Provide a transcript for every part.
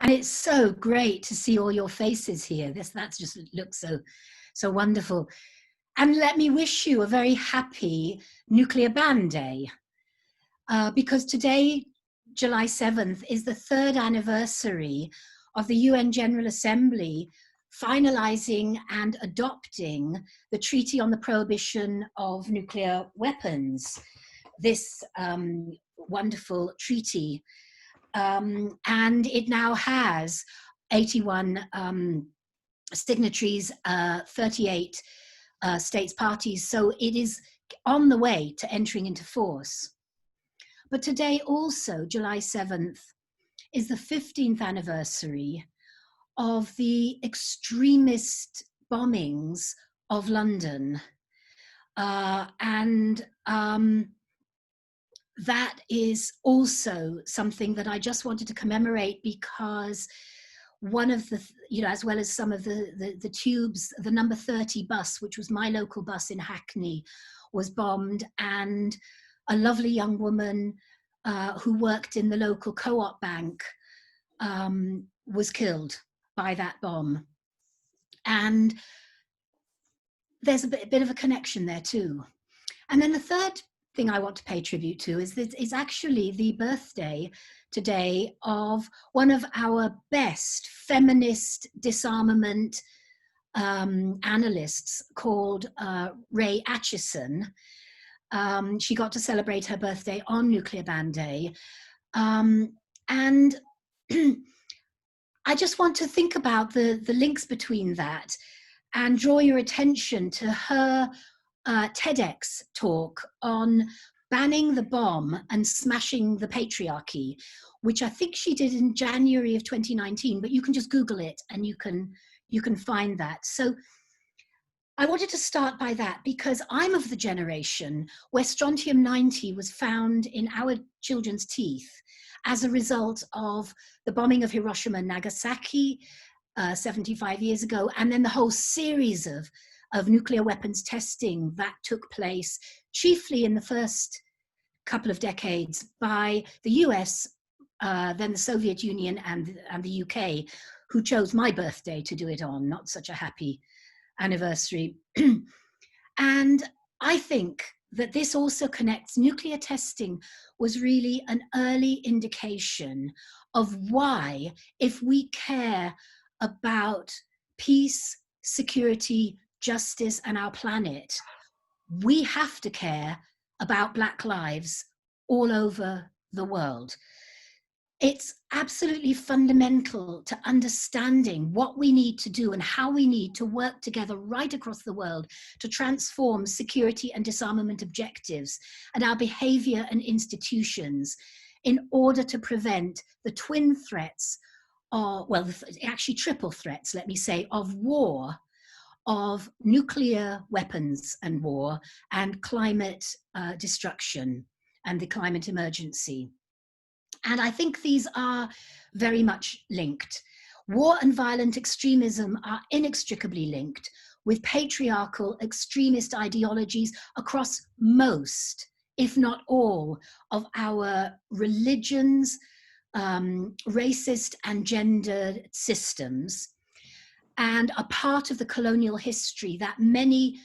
And it's so great to see all your faces here. That's just looks so wonderful. And let me wish you a very happy Nuclear Ban Day, because today, July 7th, is the 3rd anniversary of the UN General Assembly finalizing and adopting the Treaty on the Prohibition of Nuclear Weapons, this wonderful treaty. And it now has 81 signatories, 38 states parties, so it is on the way to entering into force. But today also, July 7th, is the 15th anniversary of the extremist bombings of London. That is also something that I just wanted to commemorate, because one of the, as well as some of the tubes, the number 30 bus, which was my local bus in Hackney, was bombed, and a lovely young woman who worked in the local co-op bank was killed by that bomb. And there's a bit of a connection there too. And then the third thing I want to pay tribute to is that it's actually the birthday today of one of our best feminist disarmament analysts, called Ray Atchison. She got to celebrate her birthday on Nuclear Ban Day. And I just want to think about the links between that and draw your attention to her TEDx talk on banning the bomb and smashing the patriarchy, which I think she did in January of 2019, but you can just Google it and you can find that. So I wanted to start by that, because I'm of the generation where strontium-90 was found in our children's teeth as a result of the bombing of Hiroshima and Nagasaki 75 years ago, and then the whole series of nuclear weapons testing that took place, chiefly in the first couple of decades, by the US, then the Soviet Union and the UK, who chose my birthday to do it on, not such a happy anniversary. And I think that this also connects. Nuclear testing was really an early indication of why, if we care about peace, security, justice, and our planet, we have to care about Black lives all over the world. It's absolutely fundamental to understanding what we need to do and how we need to work together right across the world to transform security and disarmament objectives and our behavior and institutions in order to prevent the twin threats, well, actually triple threats, let me say, of war, of nuclear weapons and war, and climate destruction and the climate emergency. And I think these are very much linked. War and violent extremism are inextricably linked with patriarchal extremist ideologies across most, if not all, of our religions, racist and gendered systems, and a part of the colonial history that many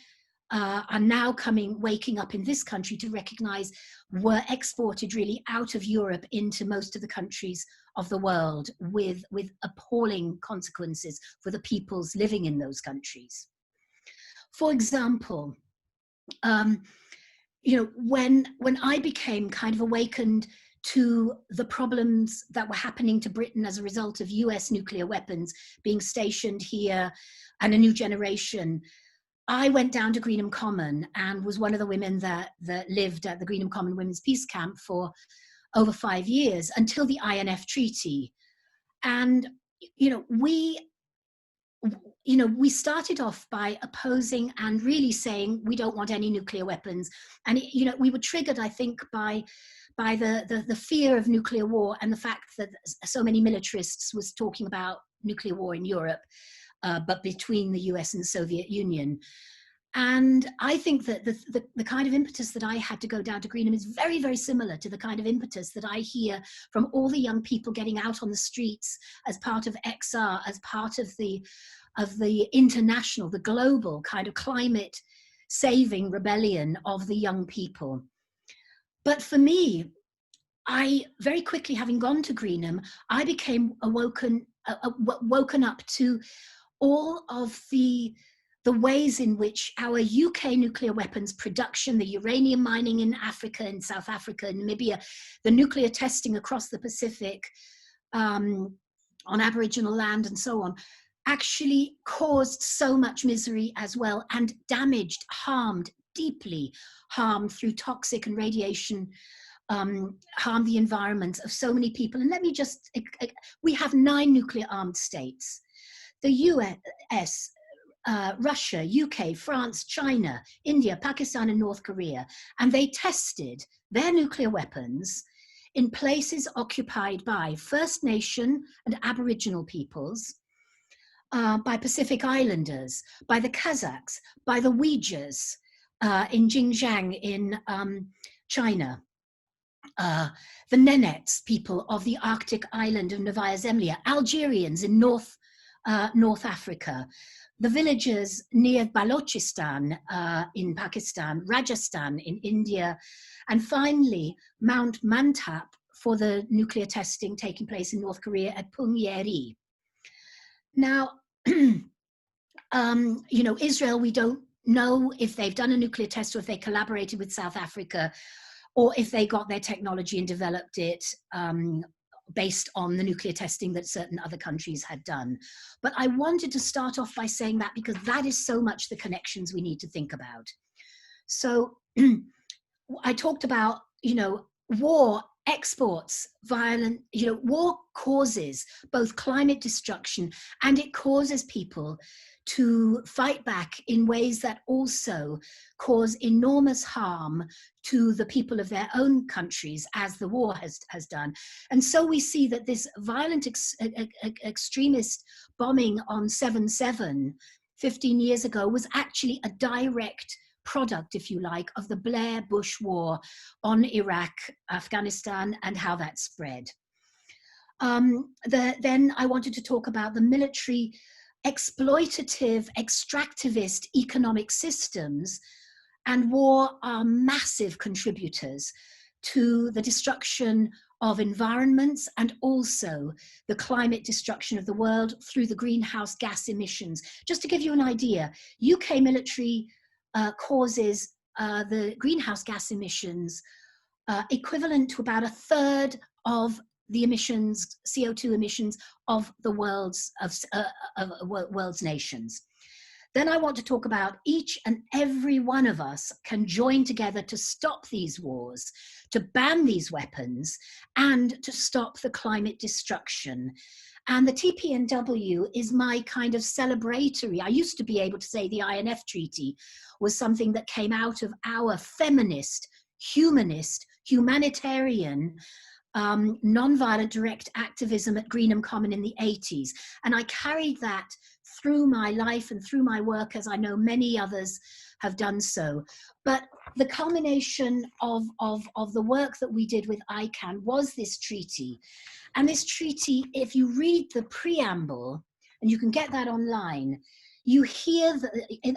are now waking up in this country to recognize were exported really out of Europe into most of the countries of the world, with appalling consequences for the peoples living in those countries. For example, when I became kind of awakened to the problems that were happening to Britain as a result of US nuclear weapons being stationed here and a new generation, I went down to Greenham Common and was one of the women that lived at the Greenham Common Women's Peace Camp for over 5 years until the INF Treaty. And, we started off by opposing and really saying we don't want any nuclear weapons. And, we were triggered, I think, by the fear of nuclear war and the fact that so many militarists was talking about nuclear war in Europe, but between the US and the Soviet Union. And I think that the kind of impetus that I had to go down to Greenham is very, very similar to the kind of impetus that I hear from all the young people getting out on the streets as part of XR, as part of the international, the global kind of climate saving rebellion of the young people. But for me, I very quickly, having gone to Greenham, I became woken up to all of the ways in which our UK nuclear weapons production, the uranium mining in Africa, in South Africa, in Namibia, the nuclear testing across the Pacific, on Aboriginal land and so on, actually caused so much misery as well, and damaged, harmed, deeply harmed through toxic and radiation, harmed the environment of so many people. And let me just, we have 9 nuclear armed states. The US, Russia, UK, France, China, India, Pakistan, and North Korea. And they tested their nuclear weapons in places occupied by First Nation and Aboriginal peoples, by Pacific Islanders, by the Kazakhs, by the Uyghurs in Xinjiang in China, the Nenets people of the Arctic island of Novaya Zemlya, Algerians in North Africa, the villagers near Balochistan in Pakistan, Rajasthan in India, and finally Mount Mantap for the nuclear testing taking place in North Korea at Punggye-ri. Now, Israel, we don't know if they've done a nuclear test or if they collaborated with South Africa, or if they got their technology and developed it based on the nuclear testing that certain other countries had done. But I wanted to start off by saying that because that is so much the connections we need to think about. So I talked about, war exports, violent, war causes both climate destruction, and it causes people to fight back in ways that also cause enormous harm to the people of their own countries, as the war has done. And so we see that this violent extremist bombing on 7/7 15 years ago was actually a direct product, if you like, of the Blair-Bush war on Iraq, Afghanistan, and how that spread. Then I wanted to talk about the military exploitative, extractivist economic systems, and war are massive contributors to the destruction of environments and also the climate destruction of the world through the greenhouse gas emissions. Just to give you an idea, UK military causes the greenhouse gas emissions equivalent to about 1/3 of the emissions, CO2 emissions of the world's nations. Then I want to talk about each and every one of us can join together to stop these wars, to ban these weapons, and to stop the climate destruction. And the TPNW is my kind of celebratory. I used to be able to say the INF Treaty was something that came out of our feminist, humanist, humanitarian, nonviolent direct activism at Greenham Common in the 80s. And I carried that through my life and through my work, as I know many others have done so. But the culmination of the work that we did with ICANN was this treaty. And this treaty, if you read the preamble, and you can get that online, you hear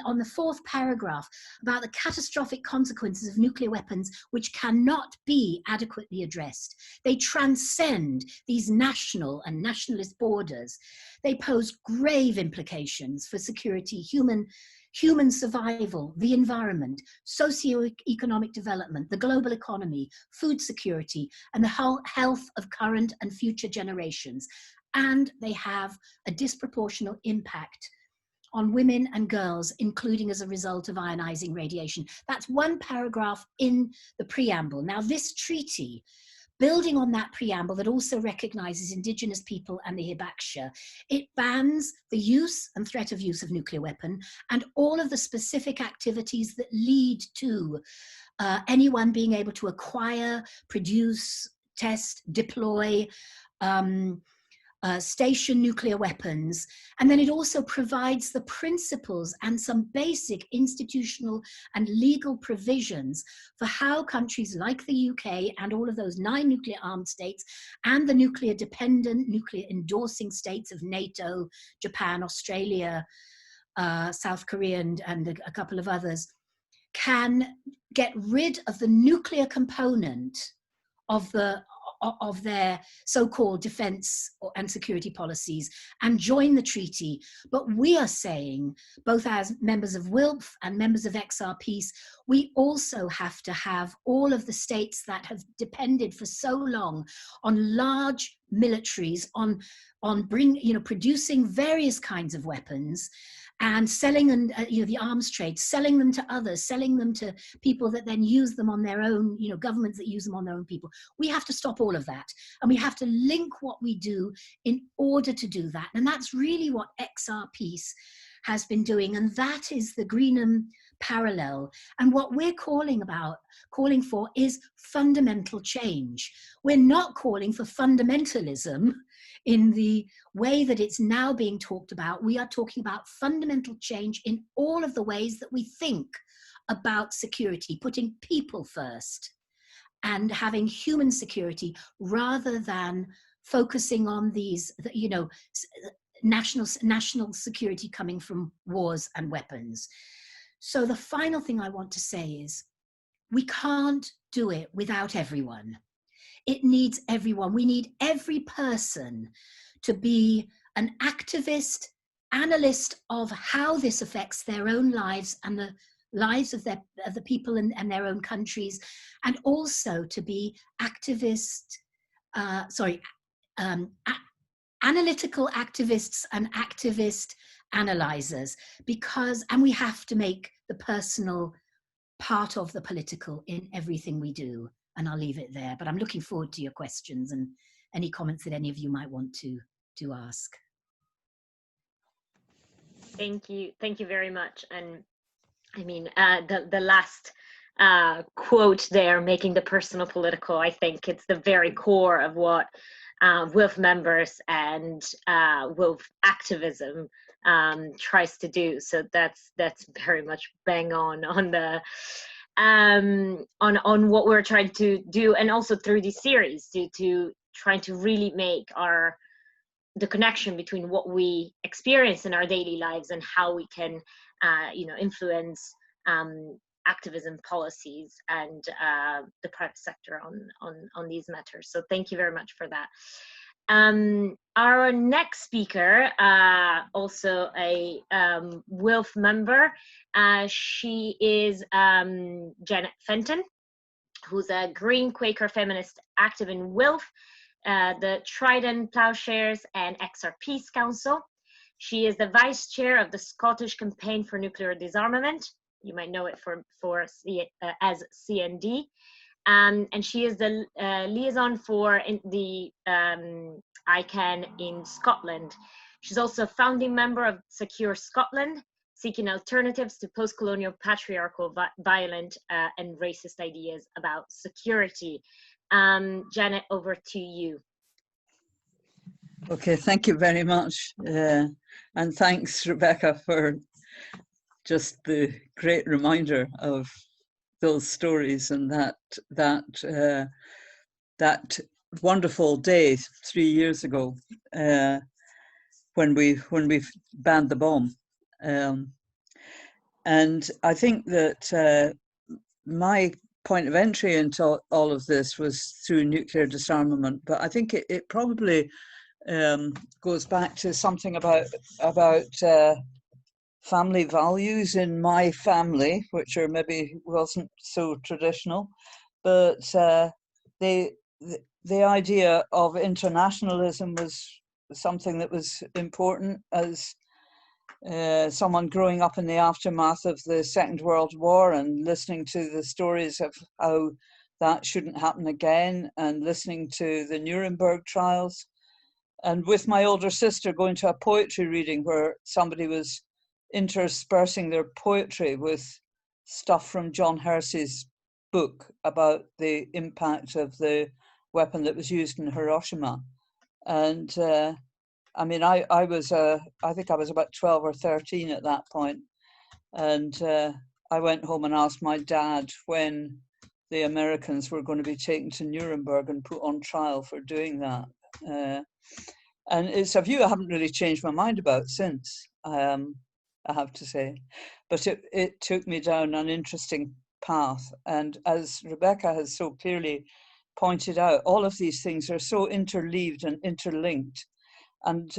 on the 4th paragraph about the catastrophic consequences of nuclear weapons which cannot be adequately addressed. They transcend these national and nationalist borders. They pose grave implications for security, human survival, the environment, socio-economic development, the global economy, food security, and the health of current and future generations. And they have a disproportionate impact on women and girls, including as a result of ionizing radiation. That's one paragraph in the preamble. Now, this treaty, building on that preamble that also recognizes Indigenous people and the Hibaksha, it bans the use and threat of use of nuclear weapon and all of the specific activities that lead to anyone being able to acquire, produce, test, deploy, station nuclear weapons. And then it also provides the principles and some basic institutional and legal provisions for how countries like the UK and all of those 9 nuclear armed states and the nuclear dependent, nuclear endorsing states of NATO, Japan, Australia, South Korea, and a couple of others, can get rid of the nuclear component of their so-called defense and security policies and join the treaty. But we are saying, both as members of WILPF and members of XR Peace, we also have to have all of the states that have depended for so long on large militaries, on producing various kinds of weapons and selling, and the arms trade, selling them to others, selling them to people that then use them on their own, governments that use them on their own people. We have to stop all of that. And we have to link what we do in order to do that. And that's really what XR Peace has been doing. And that is the Greenham parallel. And what we're calling for is fundamental change. We're not calling for fundamentalism in the way that it's now being talked about. We are talking about fundamental change in all of the ways that we think about security, putting people first and having human security rather than focusing on these, national security coming from wars and weapons. So the final thing I want to say is, we can't do it without everyone. It needs everyone. We need every person to be an activist, analyst of how this affects their own lives and the lives of the people in their own countries, and also to be analytical activists and activist analyzers, and we have to make the personal part of the political in everything we do. And I'll leave it there, but I'm looking forward to your questions and any comments that any of you might want to ask. Thank you very much. And I mean, the last quote there, making the personal political, I think it's the very core of what WILPF members and WILPF activism tries to do. So that's very much bang on the on what we're trying to do, and also through these series to trying to really make the connection between what we experience in our daily lives and how we can influence activism policies and the private sector on these matters. So thank you very much for that. Our next speaker, also a WILPF member, she is Janet Fenton, who's a Green Quaker feminist active in WILPF, the Trident Ploughshares and XR Peace Council. She is the vice chair of the Scottish Campaign for Nuclear Disarmament. You might know it as CND. And she is the liaison for the ICANN in Scotland. She's also a founding member of Secure Scotland, seeking alternatives to post-colonial patriarchal, violent and racist ideas about security. Janet, over to you. Okay, thank you very much. And thanks, Rebecca, for just the great reminder of those stories and that wonderful day 3 years ago when we banned the bomb. And I think that my point of entry into all of this was through nuclear disarmament, but I think it probably goes back to something about family values in my family, which are maybe wasn't so traditional, but the idea of internationalism was something that was important. As someone growing up in the aftermath of the Second World War and listening to the stories of how that shouldn't happen again, and listening to the Nuremberg trials, and with my older sister going to a poetry reading where somebody was interspersing their poetry with stuff from John Hersey's book about the impact of the weapon that was used in Hiroshima. And I mean, I think I was about 12 or 13 at that point, and I went home and asked my dad when the Americans were going to be taken to Nuremberg and put on trial for doing that. And it's a view I haven't really changed my mind about since, I have to say. But it took me down an interesting path. And as Rebecca has so clearly pointed out, all of these things are so interleaved and interlinked. And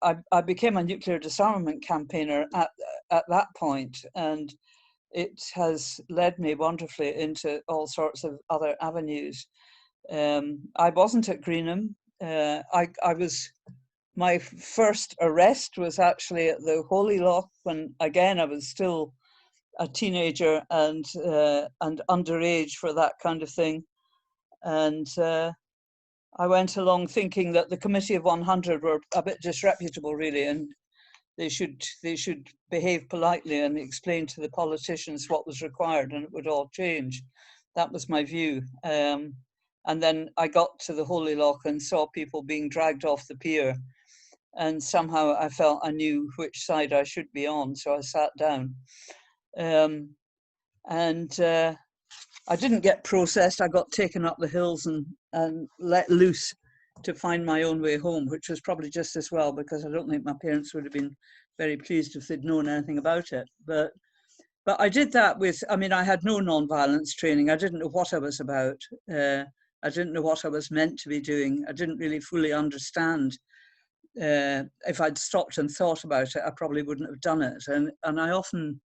I became a nuclear disarmament campaigner at that point, and it has led me wonderfully into all sorts of other avenues. I wasn't at Greenham. My first arrest was actually at the Holy Loch when, again, I was still a teenager and underage for that kind of thing. And I went along thinking that the Committee of 100 were a bit disreputable, really, and they should behave politely and explain to the politicians what was required, and it would all change. That was my view. And then I got to the Holy Loch and saw people being dragged off the pier, and somehow I felt I knew which side I should be on, so I sat down. I didn't get processed. I got taken up the hills and let loose to find my own way home, which was probably just as well, because I don't think my parents would have been very pleased if they'd known anything about it. But I did that with, I mean, I had no non-violence training. I didn't know what I was about. I didn't know what I was meant to be doing. I didn't really fully understand. If I'd stopped and thought about it, I probably wouldn't have done it. And I often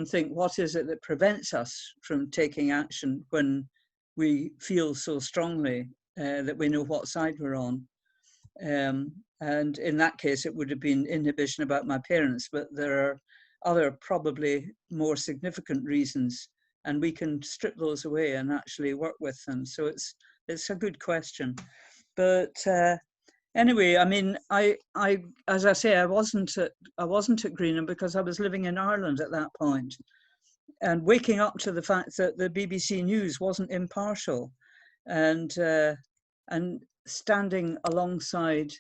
think, what is it that prevents us from taking action when we feel so strongly that we know what side we're on? And in that case, it would have been inhibition about my parents, but there are other probably more significant reasons, and we can strip those away and actually work with them. So it's a good question. But anyway, I mean, I as I say, I wasn't at Greenham because I was living in Ireland at that point, and waking up to the fact that the BBC News wasn't impartial, and standing alongside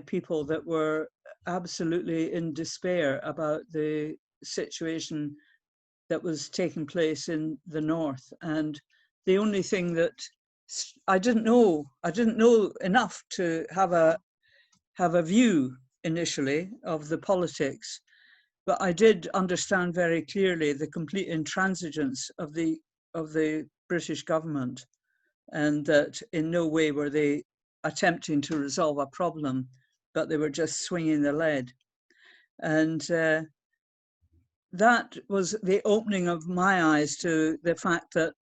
people that were absolutely in despair about the situation that was taking place in the north. And the only thing that I didn't know enough to have a view initially of the politics, but I did understand very clearly the complete intransigence of the British government, and that in no way were they attempting to resolve a problem, but they were just swinging the lead. And that was the opening of my eyes to the fact that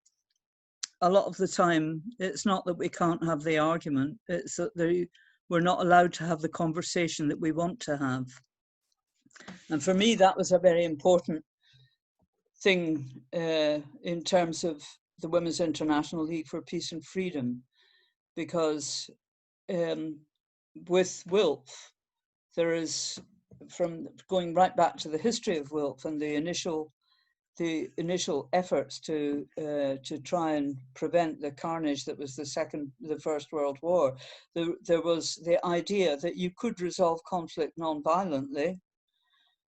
a lot of the time, it's not that we can't have the argument, it's that we're not allowed to have the conversation that we want to have. And for me, that was a very important thing in terms of the Women's International League for Peace and Freedom, because with WILPF, there is, from going right back to the history of WILPF and the initial efforts to try and prevent the carnage that was the First World War, there was the idea that you could resolve conflict non-violently,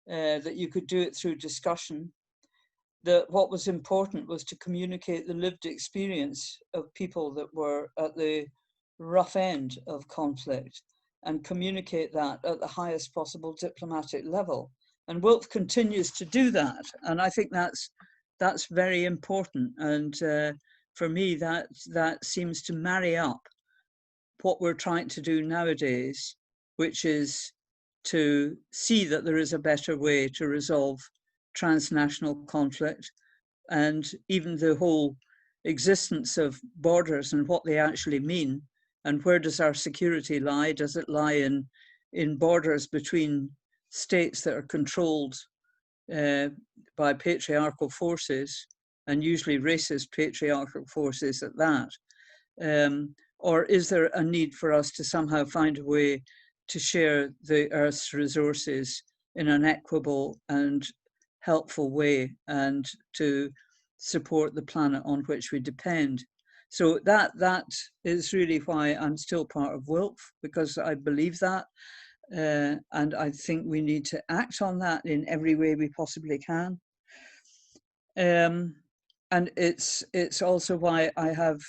that you could do it through discussion, that what was important was to communicate the lived experience of people that were at the rough end of conflict, and communicate that at the highest possible diplomatic level. And WILPF continues to do that, and I think that's very important. And for me, that seems to marry up what we're trying to do nowadays, which is to see that there is a better way to resolve transnational conflict, and even the whole existence of borders and what they actually mean, and where does our security lie? Does it lie in borders between states that are controlled by patriarchal forces, and usually racist patriarchal forces at that? Or is there a need for us to somehow find a way to share the Earth's resources in an equitable and helpful way, and to support the planet on which we depend? So that is really why I'm still part of WILP, because I believe that. And I think we need to act on that in every way we possibly can. And it's also why I have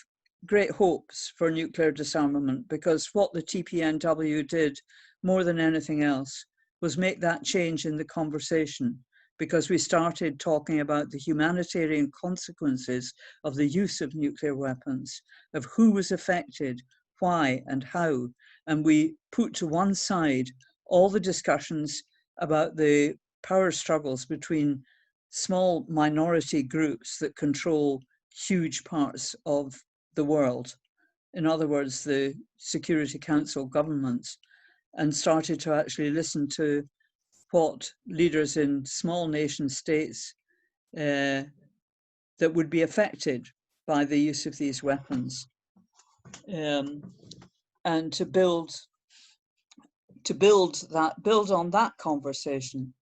great hopes for nuclear disarmament, because what the TPNW did more than anything else was make that change in the conversation, because we started talking about the humanitarian consequences of the use of nuclear weapons, of who was affected, why and how. And we put to one side all the discussions about the power struggles between small minority groups that control huge parts of the world. In other words, the Security Council governments, and started to actually listen to what leaders in small nation states that would be affected by the use of these weapons, and to build on that conversation.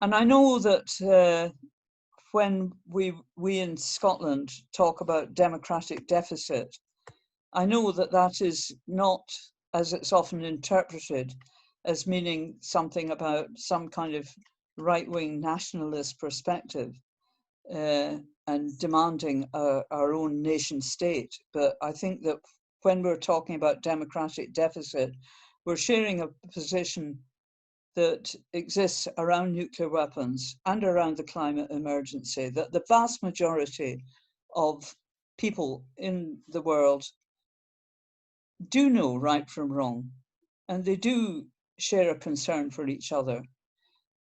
And I know that when we in Scotland talk about democratic deficit, I know that that is not, as it's often interpreted, as meaning something about some kind of right-wing nationalist perspective and demanding our own nation state. But I think that when we're talking about democratic deficit, we're sharing a position that exists around nuclear weapons and around the climate emergency, that the vast majority of people in the world do know right from wrong, and they do share a concern for each other.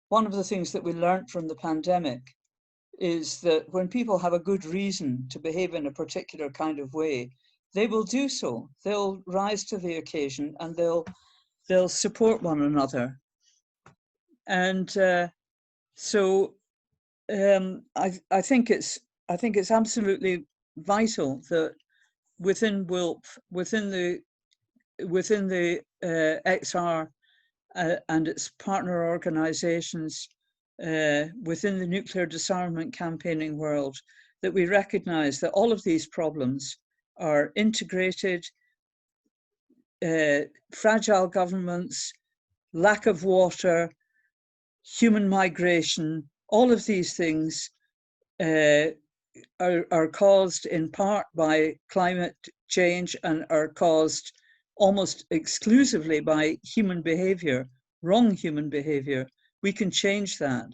One of the things that we learned from the pandemic is that when people have a good reason to behave in a particular kind of way, they will do so. They'll rise to the occasion and they'll support one another. And so I think it's absolutely vital that within WILP, within the XR and its partner organizations within the nuclear disarmament campaigning world, that we recognize that all of these problems are integrated, fragile governments, lack of water, human migration, all of these things are caused in part by climate change and are caused almost exclusively by human behavior, wrong human behavior. We can change that.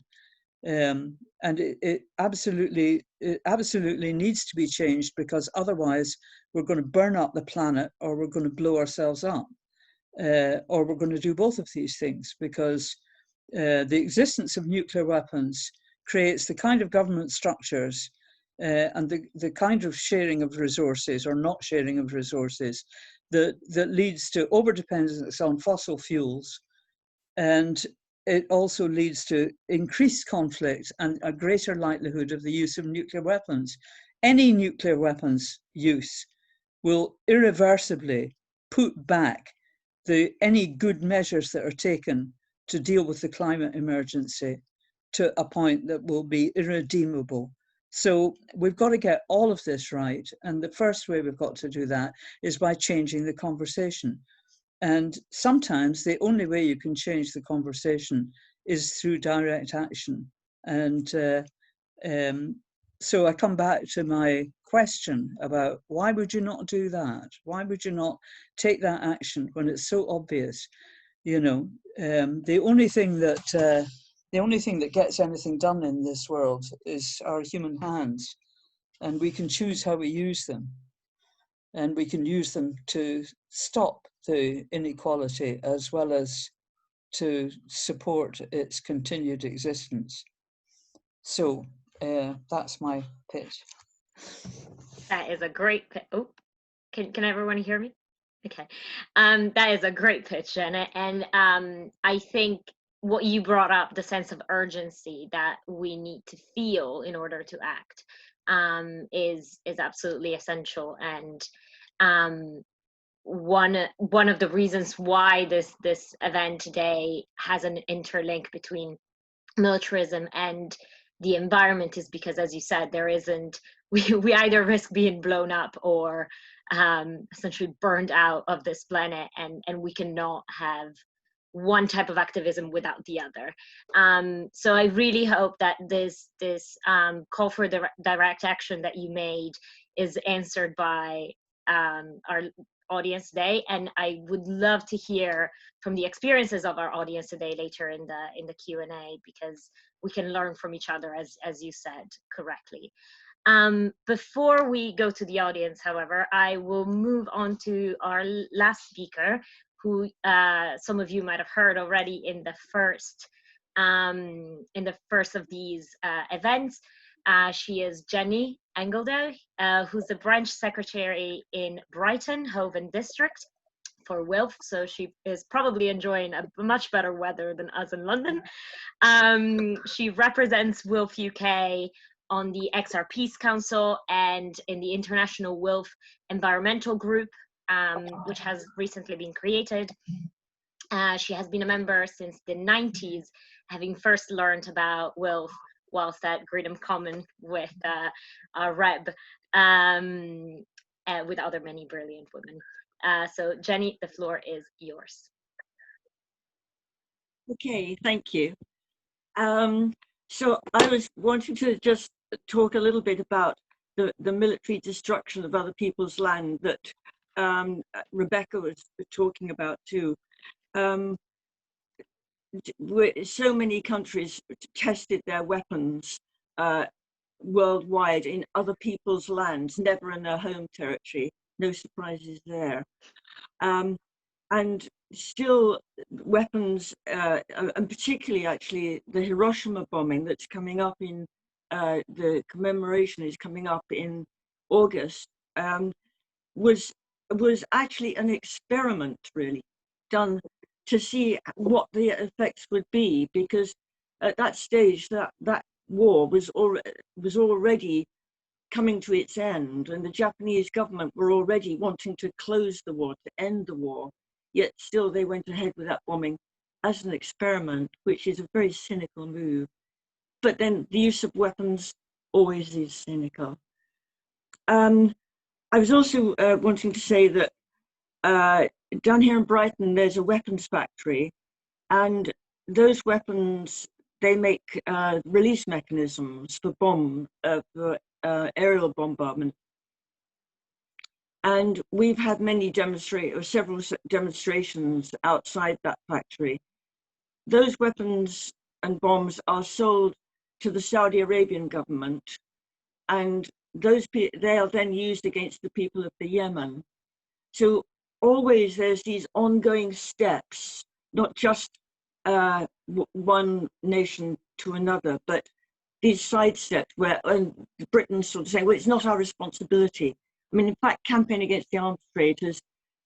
And it absolutely needs to be changed, because otherwise we're going to burn up the planet, or we're going to blow ourselves up, or we're going to do both of these things, because the existence of nuclear weapons creates the kind of government structures and the kind of sharing of resources or not sharing of resources that leads to overdependence on fossil fuels. And it also leads to increased conflict and a greater likelihood of the use of nuclear weapons. Any nuclear weapons use will irreversibly put back any good measures that are taken to deal with the climate emergency to a point that will be irredeemable. So we've got to get all of this right. And the first way we've got to do that is by changing the conversation. And sometimes the only way you can change the conversation is through direct action. And so I come back to my question about why would you not do that? Why would you not take that action when it's so obvious? You know, the only thing that gets anything done in this world is our human hands, and we can choose how we use them, and we can use them to stop the inequality as well as to support its continued existence. So that's my pitch. That is a great pitch. Oh, can everyone hear me? Okay, that is a great pitch, and I think what you brought up, the sense of urgency that we need to feel in order to act, is absolutely essential. And one of the reasons why this event today has an interlink between militarism and the environment is because, as you said, there isn't, we either risk being blown up or essentially burned out of this planet, and we cannot have one type of activism without the other. So I really hope that this call for direct action that you made is answered by our audience today, and I would love to hear from the experiences of our audience today later in the Q&A, because we can learn from each other, as you said correctly. Before we go to the audience, however, I will move on to our last speaker, who some of you might have heard already in the first of these events. She is Jenny Engelder, who's the branch secretary in Brighton, Hove and District for WILPF, so she is probably enjoying a much better weather than us in London. She represents WILPF UK on the XR Peace Council and in the International WILPF Environmental Group, which has recently been created. She has been a member since the 90s, having first learned about WILPF whilst at Greenham Common with our Reb, with other many brilliant women. So Jenny, the floor is yours. Okay, thank you. So I was wanting to just talk a little bit about the military destruction of other people's land that Rebecca was talking about too. So many countries tested their weapons worldwide in other people's lands, never in their home territory. No surprises there. And still weapons, and particularly actually the Hiroshima bombing that's coming up in, the commemoration is coming up in August, was actually an experiment really done to see what the effects would be, because at that stage that war was already coming to its end, and the Japanese government were already wanting to close the war, to end the war, yet still they went ahead with that bombing as an experiment, which is a very cynical move. But then the use of weapons always is cynical. I was also wanting to say that down here in Brighton, there's a weapons factory, and those weapons, they make release mechanisms for aerial bombardment. And we've had several demonstrations outside that factory. Those weapons and bombs are sold to the Saudi Arabian government, and they are then used against the people of the Yemen. So always there's these ongoing steps, not just one nation to another, but these side steps where Britain's sort of saying, well, it's not our responsibility. I mean, in fact, Campaign Against the Arms Trade has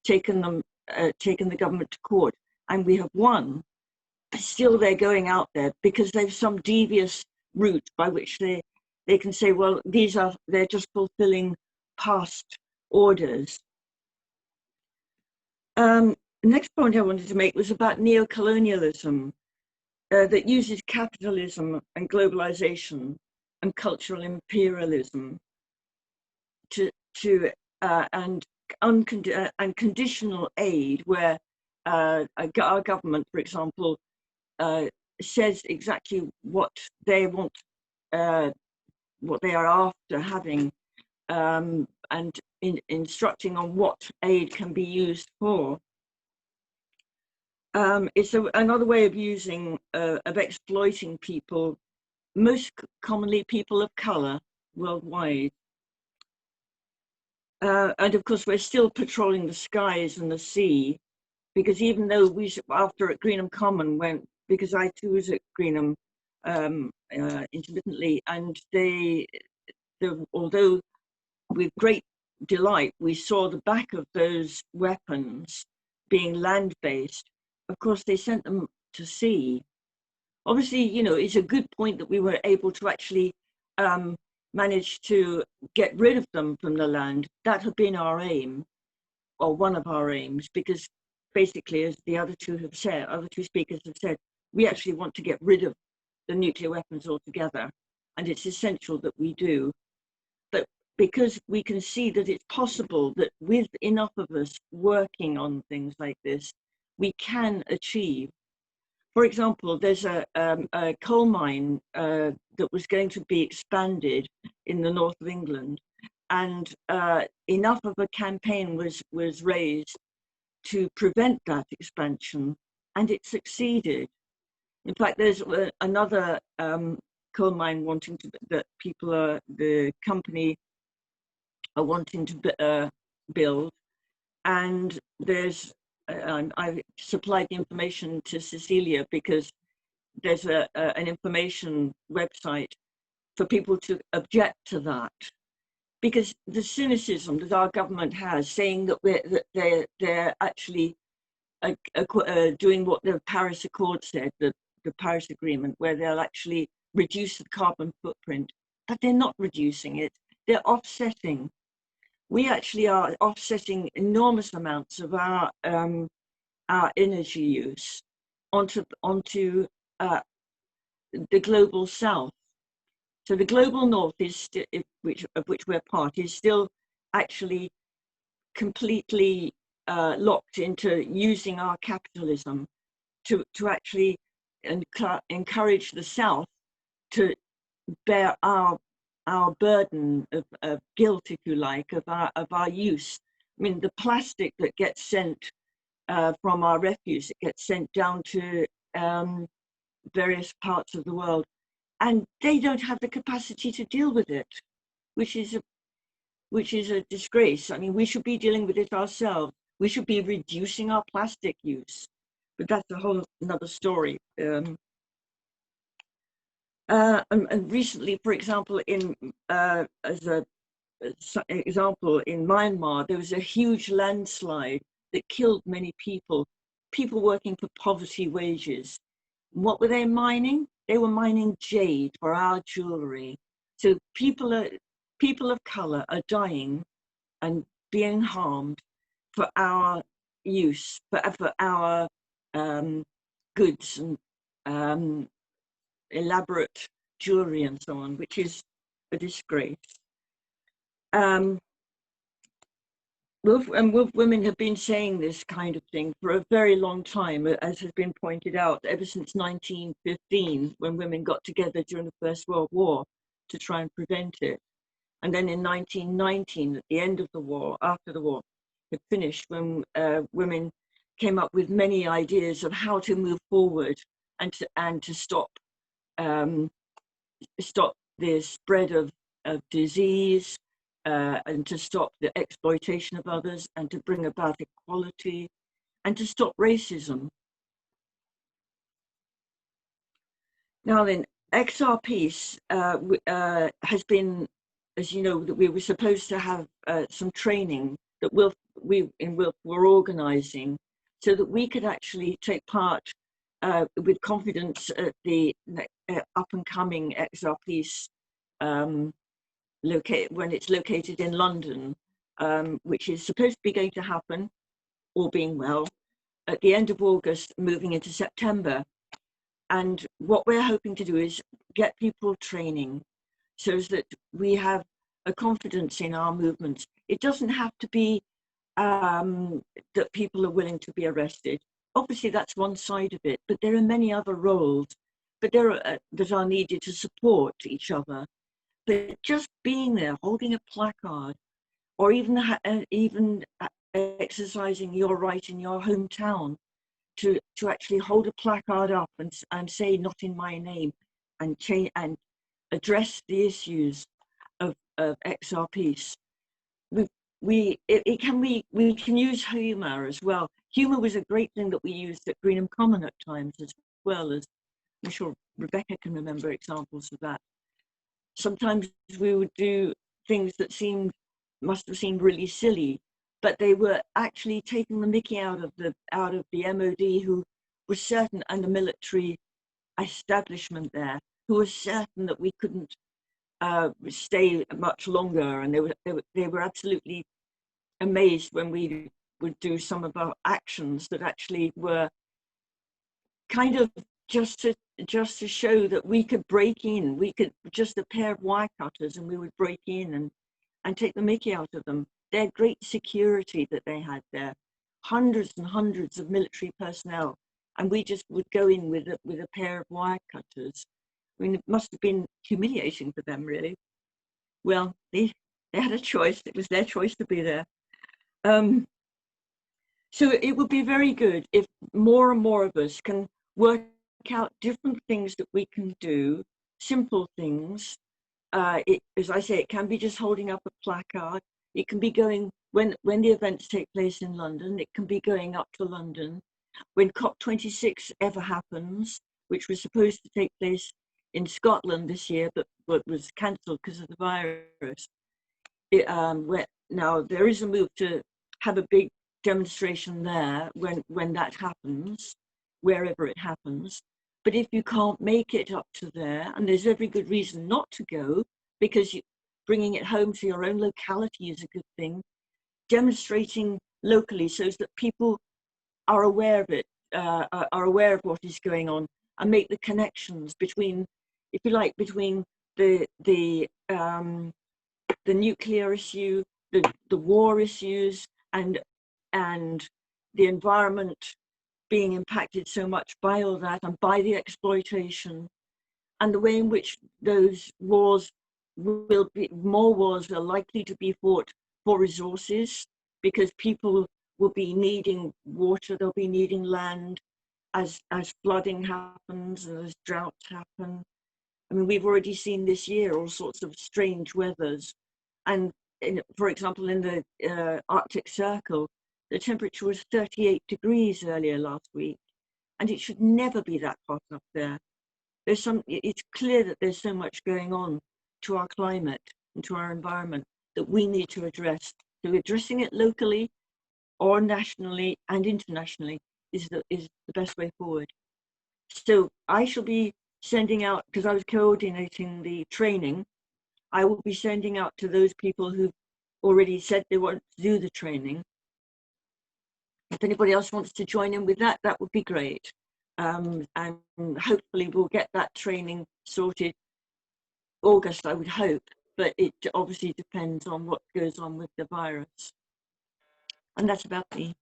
taken the government to court, and we have won. But still they're going out there because there's some devious route by which they can say, well, they're just fulfilling past orders. The next point I wanted to make was about neo-colonialism that uses capitalism and globalization and cultural imperialism and conditional aid, where our government, for example, says exactly what they want, what they are after having, and instructing on what aid can be used for. It's another way of exploiting people, most commonly people of color worldwide. And of course, we're still patrolling the skies and the sea, because even though after at Greenham Common because I too was at Greenham intermittently, and although with great delight we saw the back of those weapons being land-based, of course they sent them to sea. Obviously, you know, it's a good point that we were able to actually manage to get rid of them from the land. That had been our aim, or one of our aims, because basically, as the other two speakers have said, we actually want to get rid of the nuclear weapons altogether. and it's essential that we do. But because we can see that it's possible that with enough of us working on things like this, we can achieve. For example, there's a coal mine that was going to be expanded in the north of England, and enough of a campaign was raised to prevent that expansion, and it succeeded. In fact, there's another coal mine that the company are wanting to build, and there's I supplied the information to Cecilia because there's an information website for people to object to that, because the cynicism that our government has, saying that they're actually doing what the Paris Accord said, the Paris Agreement, where they'll actually reduce the carbon footprint, but they're not reducing it, they're offsetting. We actually are offsetting enormous amounts of our energy use onto the global south. So the global north is of which we're part, is still actually completely locked into using our capitalism to actually encourage the south to bear our burden of guilt, if you like, of our use. I mean, the plastic that gets sent from our refuse, it gets sent down to various parts of the world, and they don't have the capacity to deal with it, which is a disgrace. I mean, we should be dealing with it ourselves. We should be reducing our plastic use, but that's a whole another story. And recently, for example, as an example, in Myanmar, there was a huge landslide that killed many people working for poverty wages. What were they mining? They were mining jade for our jewelry. So people of color are dying and being harmed for our use, for our goods and elaborate jewelry and so on, which is a disgrace. Women have been saying this kind of thing for a very long time, as has been pointed out, ever since 1915, when women got together during the First World War to try and prevent it. And then in 1919, at the end of the war, after the war had finished, when women came up with many ideas of how to move forward and to stop the spread of disease, and to stop the exploitation of others, and to bring about equality, and to stop racism. Now then, XR Peace has been, as you know, that we were supposed to have some training that we're organising, so that we could actually take part with confidence at the up-and-coming XR Peace when it's located in London, which is supposed to be going to happen, all being well, at the end of August, moving into September. And what we're hoping to do is get people training so that we have a confidence in our movements. It doesn't have to be that people are willing to be arrested. Obviously, that's one side of it, but there are many other roles that are needed to support each other. But just being there, holding a placard, or even exercising your right in your hometown to actually hold a placard up and say "not in my name," and address the issues of XR Peace. We can use humour as well. Humour was a great thing that we used at Greenham Common at times, as well as I'm sure Rebecca can remember examples of that. Sometimes we would do things that must have seemed really silly, but they were actually taking the mickey out of the MOD, who was certain, and the military establishment there, who was certain that we couldn't stay much longer, and they were absolutely amazed when we would do some of our actions that actually were kind of just to show that we could break in. We could just a pair of wire cutters, and we would break in and take the mickey out of them. Their great security that they had there, hundreds and hundreds of military personnel, and we just would go in with a pair of wire cutters. I mean, it must have been humiliating for them, really. Well, they had a choice. It was their choice to be there. So it would be very good if more and more of us can work out different things that we can do, simple things. As I say, it can be just holding up a placard. It can be going, when the events take place in London, it can be going up to London. When COP26 ever happens, which was supposed to take place in Scotland this year, but was cancelled because of the virus. Now there is a move to have a big demonstration there when that happens, wherever it happens. But if you can't make it up to there, and there's every good reason not to go, because bringing it home to your own locality is a good thing, demonstrating locally so that people are aware of it, are aware of what is going on, and make the connections between, if you like, between the nuclear issue, the war issues, and the environment being impacted so much by all that and by the exploitation, and the way in which those wars more wars are likely to be fought for resources, because people will be needing water, they'll be needing land as flooding happens and as droughts happen. I mean, we've already seen this year all sorts of strange weathers. And for example, in the Arctic Circle, the temperature was 38 degrees earlier last week, and it should never be that hot up there. It's clear that there's so much going on to our climate and to our environment that we need to address. So addressing it locally or nationally and internationally is the best way forward. So I shall be sending out, because I was coordinating the training, I will be sending out to those people who've already said they want to do the training. If anybody else wants to join in with that, that would be great. And hopefully we'll get that training sorted August, I would hope, but it obviously depends on what goes on with the virus. And that's about me.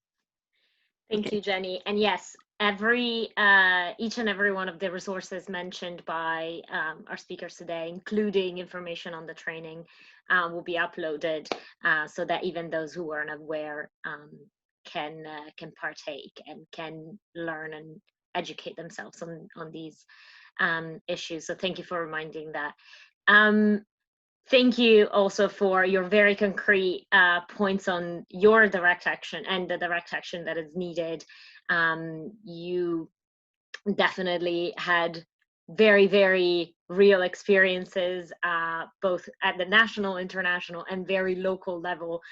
Thank you, Jenny. And yes, each and every one of the resources mentioned by our speakers today, including information on the training, will be uploaded so that even those who aren't aware can partake and can learn and educate themselves on these issues. So thank you for reminding that. Thank you also for your very concrete points on your direct action and the direct action that is needed. You definitely had very, very real experiences, both at the national, international, and very local level.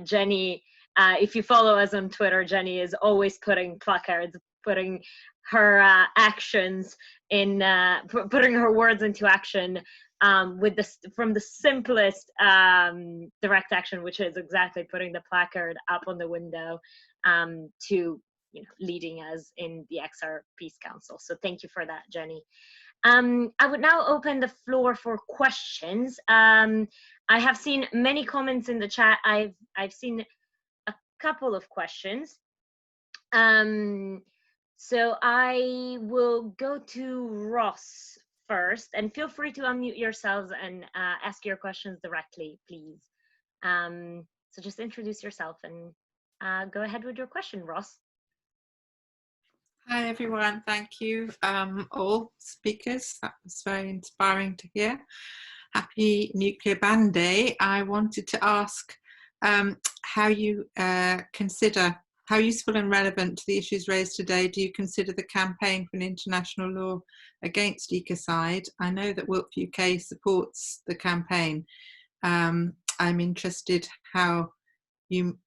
Jenny, if you follow us on Twitter, Jenny is always putting placards, putting her actions in, putting her words into action. With this, from the simplest direct action, which is exactly putting the placard up on the window, to leading us in the XR Peace Council. So thank you for that, Jenny. I would now open the floor for questions. I have seen many comments in the chat. I've seen a couple of questions. So I will go to Ross first, and feel free to unmute yourselves and ask your questions directly, please. So just introduce yourself and go ahead with your question, Ross. Hi everyone, thank you all speakers. That was very inspiring to hear. Happy Nuclear Ban Day. I wanted to ask how you consider, how useful and relevant to the issues raised today do you consider the campaign for an international law against ecocide? I know that WILP UK supports the campaign. I'm interested how you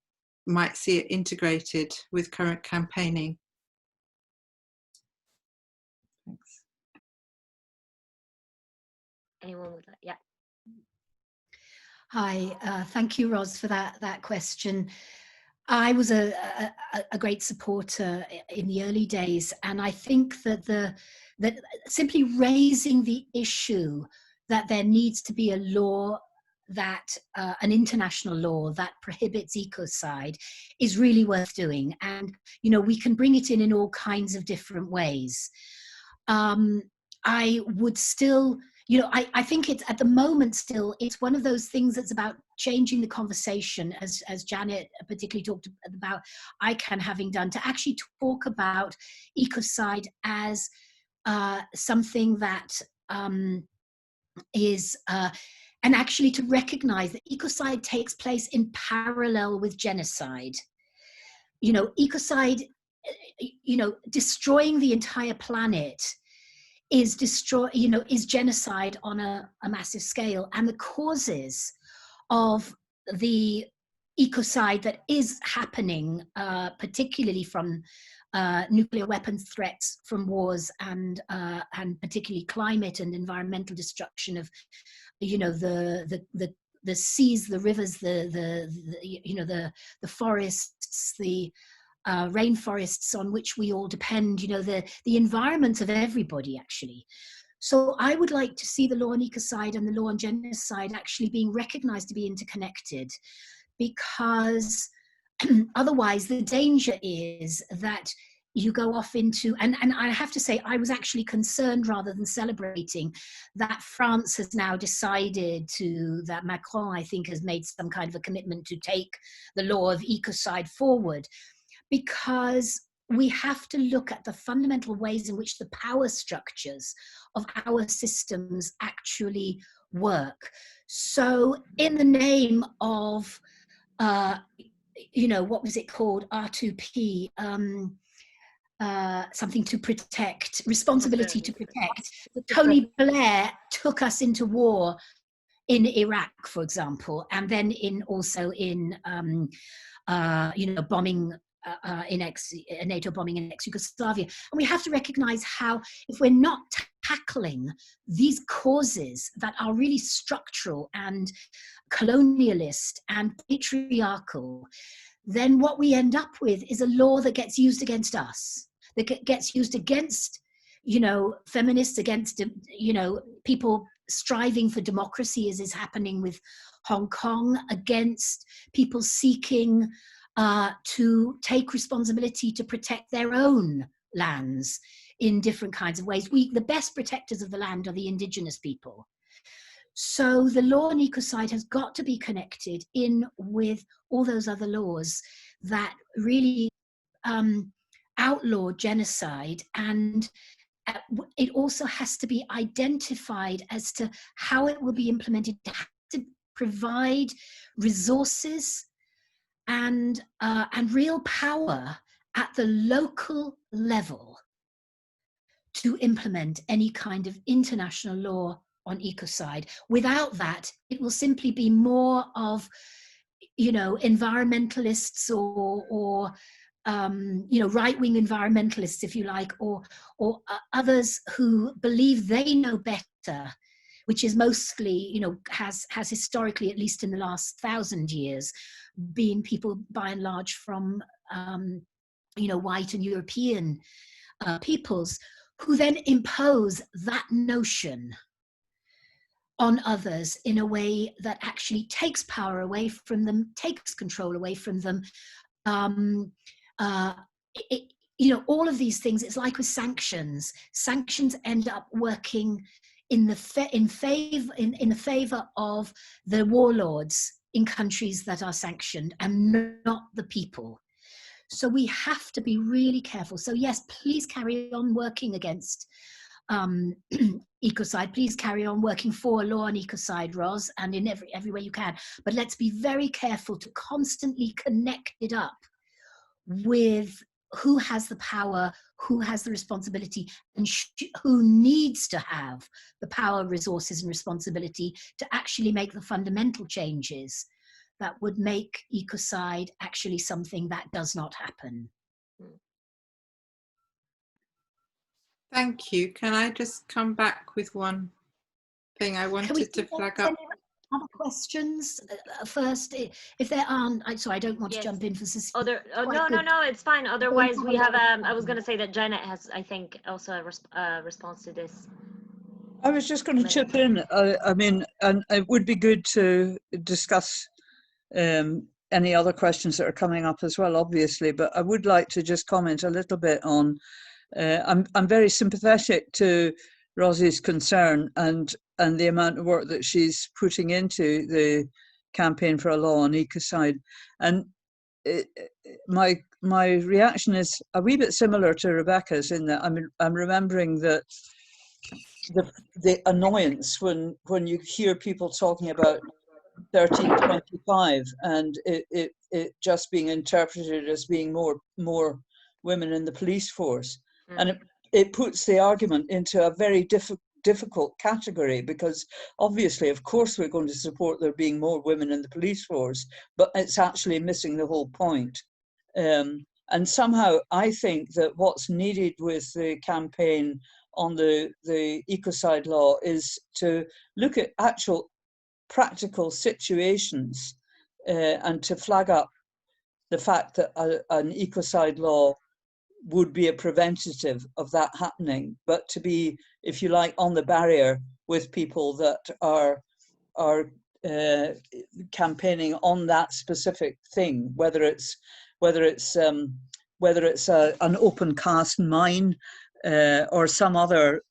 might see it integrated with current campaigning. Thanks. Anyone would like? Yeah. Hi, thank you, Ros, for that question. I was a great supporter in the early days, and I think that that simply raising the issue that there needs to be a law, that an international law that prohibits ecocide is really worth doing. And you know, we can bring it in all kinds of different ways. I would still, you know, I think it's at the moment still, it's one of those things that's about changing the conversation, as Janet particularly talked about, ICANN having done, to actually talk about ecocide as something that is, and actually to recognize that ecocide takes place in parallel with genocide. You know, ecocide, you know, destroying the entire planet is is genocide on a massive scale, and the causes of the ecocide that is happening, particularly from nuclear weapons threats from wars, and particularly climate and environmental destruction of, you know, the seas, the rivers, the you know, the forests, the rainforests on which we all depend, you know, the environment of everybody, actually. So I would like to see the law on ecocide and the law on genocide actually being recognized to be interconnected, because otherwise the danger is that you go off into, and I have to say, I was actually concerned rather than celebrating that France has now decided to, that Macron, I think, has made some kind of a commitment to take the law of ecocide forward, because we have to look at the fundamental ways in which the power structures of our systems actually work. So in the name of, you know, what was it called? R2P, something to protect, responsibility to protect. Tony Blair took us into war in Iraq, for example, and then also in, you know, bombing, NATO bombing in ex-Yugoslavia. And we have to recognize how, if we're not tackling these causes that are really structural and colonialist and patriarchal, then what we end up with is a law that gets used against us, that gets used against, you know, feminists, against, you know, people striving for democracy, as is happening with Hong Kong, against people seeking to take responsibility to protect their own lands in different kinds of ways. The best protectors of the land are the indigenous people. So the law on ecocide has got to be connected in with all those other laws that really outlaw genocide, and it also has to be identified as to how it will be implemented, to provide resources and real power at the local level to implement any kind of international law on ecocide. Without that, it will simply be more of, you know, environmentalists or you know, right-wing environmentalists, if you like, or others who believe they know better, which is mostly, you know, has historically, at least in the last 1,000 years, been people by and large from, you know, white and European peoples, who then impose that notion on others in a way that actually takes power away from them, takes control away from them. You know, all of these things, it's like with sanctions. Sanctions end up working in the favor of the warlords in countries that are sanctioned, and not the people. So we have to be really careful. So yes, please carry on working against ecocide. Please carry on working for law on ecocide, Ros, and in every way you can. But let's be very careful to constantly connect it up with who has the power, who has the responsibility, and who needs to have the power, resources, and responsibility to actually make the fundamental changes that would make ecocide actually something that does not happen. Thank you. Can I just come back with one thing I wanted to flag up? other questions first? If there aren't, sorry, I don't want to Yes. jump in for Cecilia. No, it's fine. Otherwise, we have. I was going to say that Janet has, I think, also a response to this. I was just going to chip in. I mean, and it would be good to discuss any other questions that are coming up as well, obviously. But I would like to just comment a little bit on. I'm very sympathetic to Rosie's concern and the amount of work that she's putting into the campaign for a law on ecocide. And my reaction is a wee bit similar to Rebecca's in that I'm remembering that the annoyance when you hear people talking about 1325 and it just being interpreted as being more women in the police force. And it puts the argument into a very difficult category, because obviously, of course, we're going to support there being more women in the police force, but it's actually missing the whole point. And somehow I think that what's needed with the campaign on the ecocide law is to look at actual practical situations and to flag up the fact that an ecocide law would be a preventative of that happening, but to be, if you like, on the barrier with people that are campaigning on that specific thing, whether it's an open cast mine or some other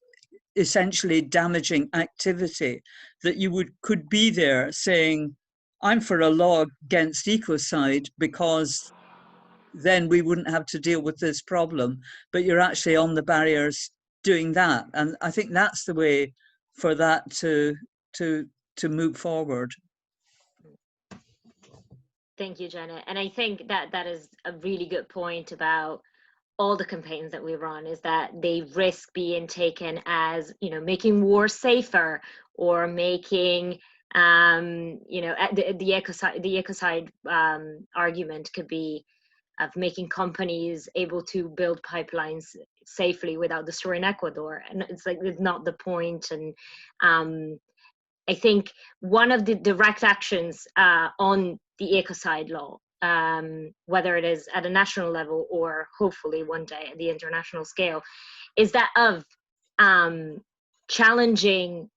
essentially damaging activity, that you could be there saying, I'm for a law against ecocide because then we wouldn't have to deal with this problem, but you're actually on the barriers doing that. And I think that's the way for that to move forward. Thank you, Janet. And I think that is a really good point about all the campaigns that we run, is that they risk being taken as, making war safer, or making, the ecocide argument could be of making companies able to build pipelines safely without destroying Ecuador. And it's not the point. And I think one of the direct actions on the ecocide law, whether it is at a national level or hopefully one day at the international scale, is that of challenging,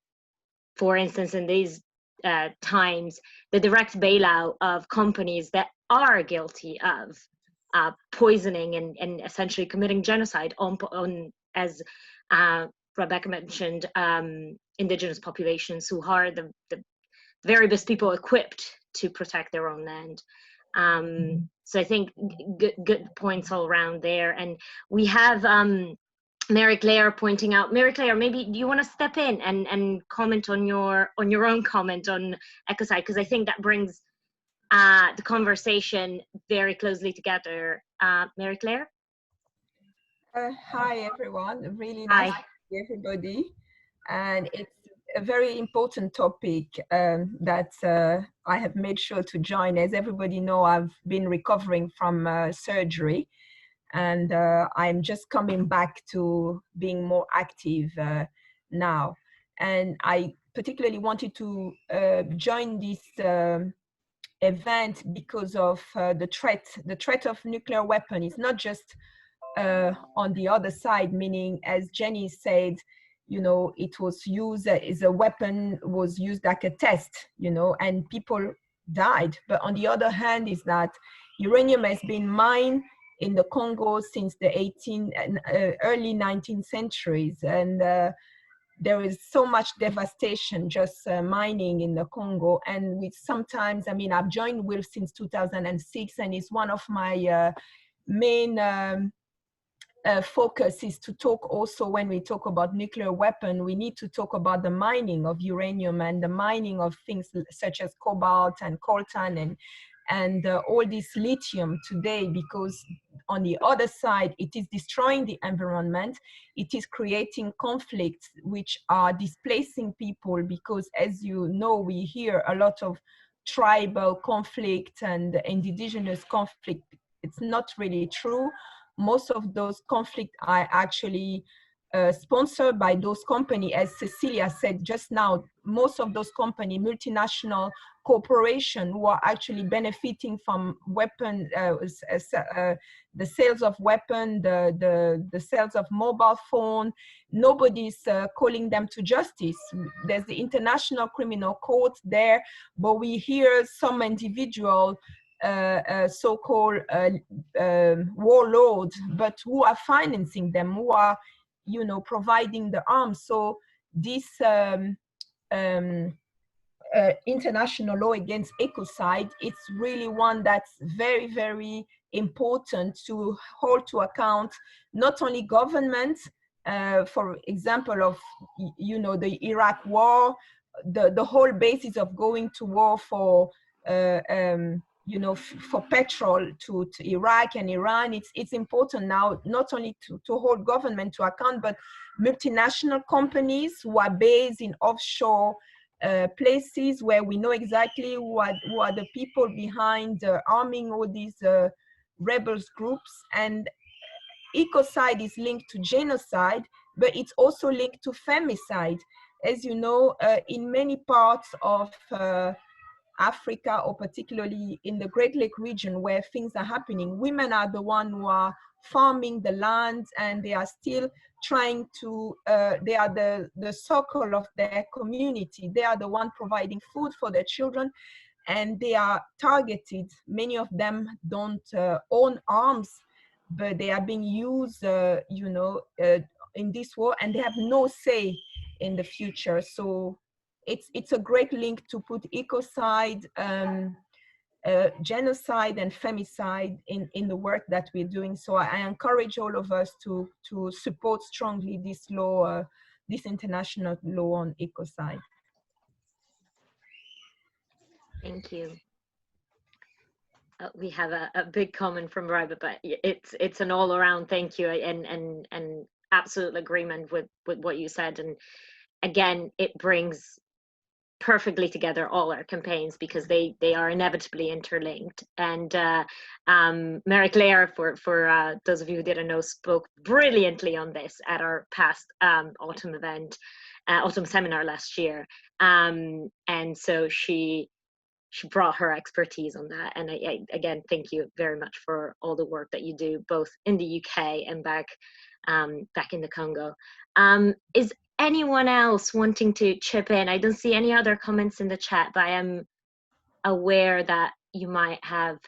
for instance, in these times, the direct bailout of companies that are guilty of poisoning and essentially committing genocide on as Rebecca mentioned, indigenous populations who are the very best people equipped to protect their own land. So I think good points all around there. And we have Mary Claire pointing out. Mary Claire, maybe do you want to step in and comment on your own comment on ecocide, because I think that brings the conversation very closely together. Mary Claire? Hi, everyone. Really nice to see everybody. And it's a very important topic that I have made sure to join. As everybody know, I've been recovering from surgery, and I'm just coming back to being more active now. And I particularly wanted to join this event because of the threat of nuclear weapon is not just on the other side, meaning, as Jenny said, it was used as a weapon, was used like a test, and people died. But on the other hand is that uranium has been mined in the Congo since the early 19th centuries, and there is so much devastation just mining in the Congo. And we sometimes, I've joined WILF since 2006, and it's one of my main focus is to talk also, when we talk about nuclear weapon, we need to talk about the mining of uranium and the mining of things such as cobalt and coltan and all this lithium today, because on the other side, it is destroying the environment. It is creating conflicts which are displacing people, because as you know, we hear a lot of tribal conflict and indigenous conflict. It's not really true. Most of those conflicts are actually sponsored by those companies. As Cecilia said just now, most of those companies, multinational corporations who are actually benefiting from weapon, the sales of weapons, the sales of mobile phone. Nobody's calling them to justice. There's the International Criminal Court there, but we hear some individual so-called warlords, but who are financing them, who are, you know, providing the arms. So this international law against ecocide, it's really one that's very, very important to hold to account not only governments, for example, of, you know, the Iraq war, the whole basis of going to war for you know, for petrol to Iraq and Iran. It's important now not only to hold government to account, but multinational companies who are based in offshore places where we know exactly who are the people behind arming all these rebels groups. And ecocide is linked to genocide, but it's also linked to femicide. As you know, in many parts of Africa, or particularly in the Great Lake region where things are happening, women are the ones who are farming the land, and they are still trying to, they are the circle of their community. They are the one providing food for their children, and they are targeted. Many of them don't own arms, but they are being used, you know, in this war, and they have no say in the future. So it's a great link to put ecocide, genocide and femicide in the work that we're doing. So I encourage all of us to support strongly this law, this international law on ecocide. Thank you. We have a big comment from Robert, but it's an all-around thank you, and absolute agreement with what you said. And again, it brings perfectly together all our campaigns, because they are inevitably interlinked. And Mary Claire, for those of you who didn't know, spoke brilliantly on this at our past autumn event, autumn seminar last year. And so she brought her expertise on that. And I again, thank you very much for all the work that you do, both in the UK and back in the Congo. Is anyone else wanting to chip in? I don't see any other comments in the chat, but I am aware that you might have.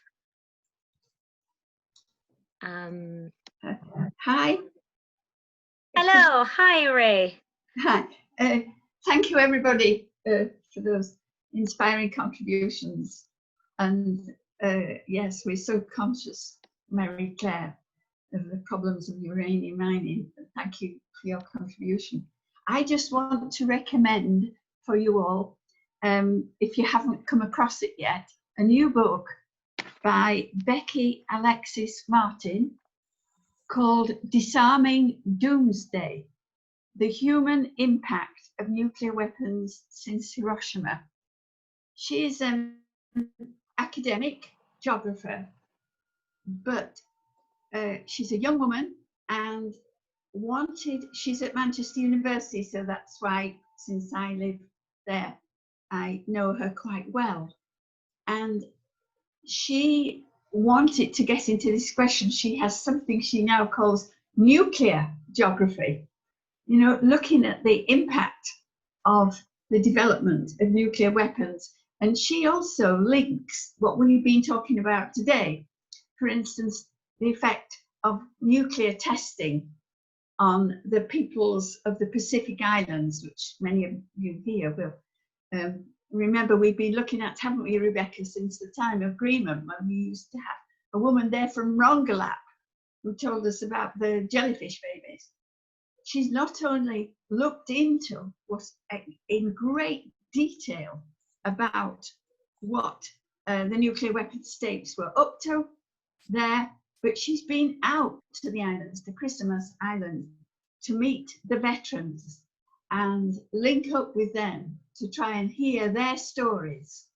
Hi. Hello, hi Ray. Hi. Thank you everybody for those inspiring contributions. And yes, we're so conscious, Mary Claire, of the problems of uranium mining. Thank you for your contribution. I just want to recommend for you all, if you haven't come across it yet, a new book by Becky Alexis Martin called Disarming Doomsday: The Human Impact of Nuclear Weapons Since Hiroshima. She is an academic geographer, but she's a young woman and she's at Manchester University, so that's why, since I live there, I know her quite well. And she wanted to get into this question. She has something she now calls nuclear geography, you know, looking at the impact of the development of nuclear weapons. And she also links what we've been talking about today, for instance, the effect of nuclear testing on the peoples of the Pacific Islands, which many of you here will remember. We've been looking at, haven't we, Rebecca, since the time of Greenland, when we used to have a woman there from Rongelap who told us about the jellyfish babies. She's not only looked into what in great detail about what the nuclear weapons states were up to there, but she's been out to the islands, to Christmas Island, to meet the veterans and link up with them to try and hear their stories.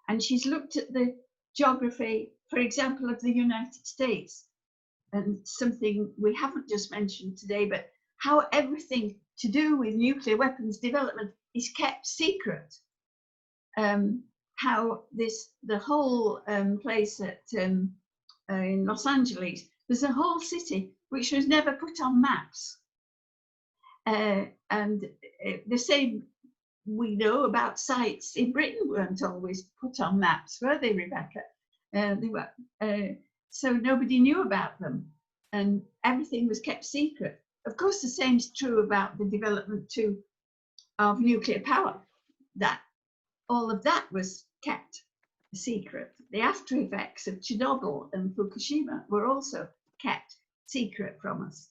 And she's looked at the geography, for example, of the United States, and something we haven't just mentioned today, but how everything to do with nuclear weapons development is kept secret. How the whole place in Los Angeles, there's a whole city which was never put on maps. And the same we know about sites in Britain weren't always put on maps, were they, Rebecca? They were, so nobody knew about them, and everything was kept secret. Of course, the same is true about the development too of nuclear power. That all of that was kept secret. The after effects of Chernobyl and Fukushima were also kept secret from us.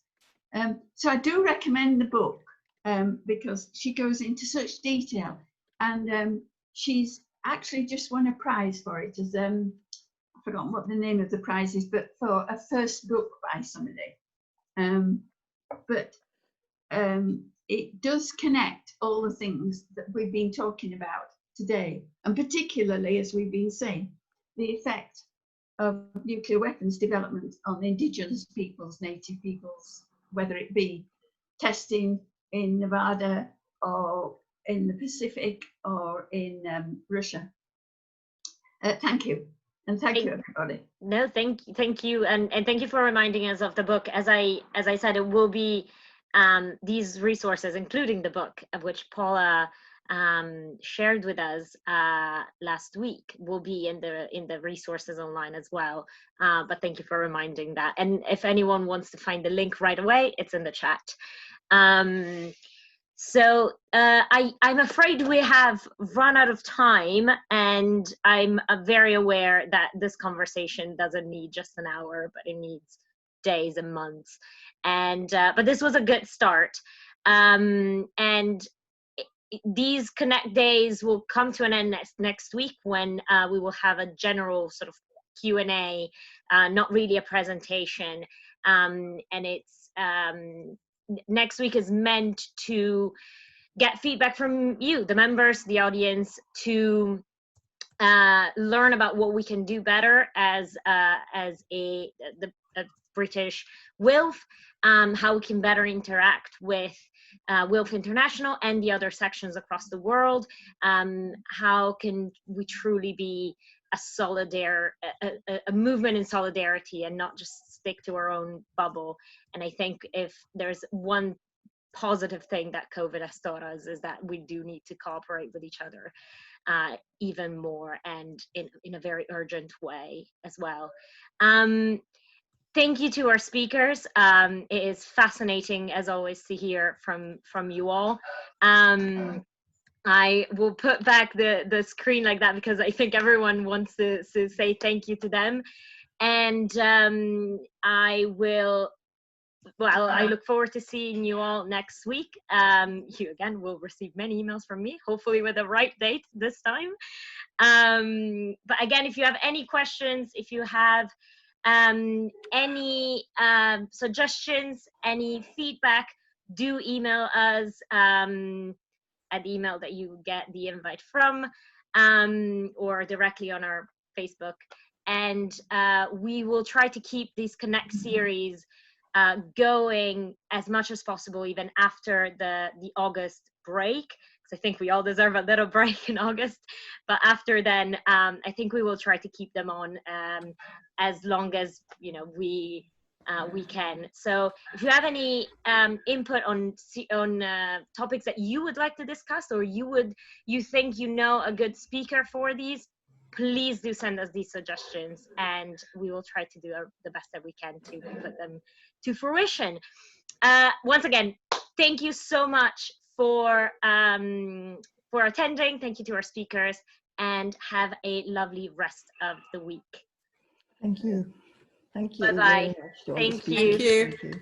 So I do recommend the book because she goes into such detail, and she's actually just won a prize for it as I've forgotten what the name of the prize is, but for a first book by somebody. But it does connect all the things that we've been talking about today, and particularly, as we've been saying, the effect of nuclear weapons development on indigenous peoples, native peoples, whether it be testing in Nevada or in the Pacific or in Russia. Thank you. And thank you, everybody. No, thank you, and thank you for reminding us of the book. As I said, it will be these resources, including the book, of which Paula shared with us last week, will be in the resources online as well. But thank you for reminding that. And if anyone wants to find the link right away, it's in the chat. So I'm afraid we have run out of time, and I'm very aware that this conversation doesn't need just an hour, but it needs days and months. And but this was a good start. And these Connect Days will come to an end next week, when we will have a general sort of Q&A, not really a presentation. And it's next week is meant to get feedback from you, the members, the audience, to learn about what we can do better as a British WILF, how we can better interact with WILF International and the other sections across the world. How can we truly be a movement in solidarity and not just stick to our own bubble? And I think if there's one positive thing that COVID has taught us, is that we do need to cooperate with each other even more, and in a very urgent way as well. Thank you to our speakers. It is fascinating, as always, to hear from you all. I will put back the screen like that because I think everyone wants to say thank you to them. And I look forward to seeing you all next week. You again will receive many emails from me, hopefully with the right date this time. But again, if you have any questions, if you have any suggestions, any feedback, do email us at the email that you get the invite from, or directly on our Facebook. And we will try to keep these Connect series going as much as possible, even after the August break, because I think we all deserve a little break in August. But after then, I think we will try to keep them on as long as we can. So if you have any input on topics that you would like to discuss, or you think a good speaker for these, please do send us these suggestions, and we will try to do the best that we can to put them to fruition. Once again, thank you so much for attending. Thank you to our speakers, and have a lovely rest of the week. Thank you. Thank you. Bye-bye. Thank you. Thank you. Thank you.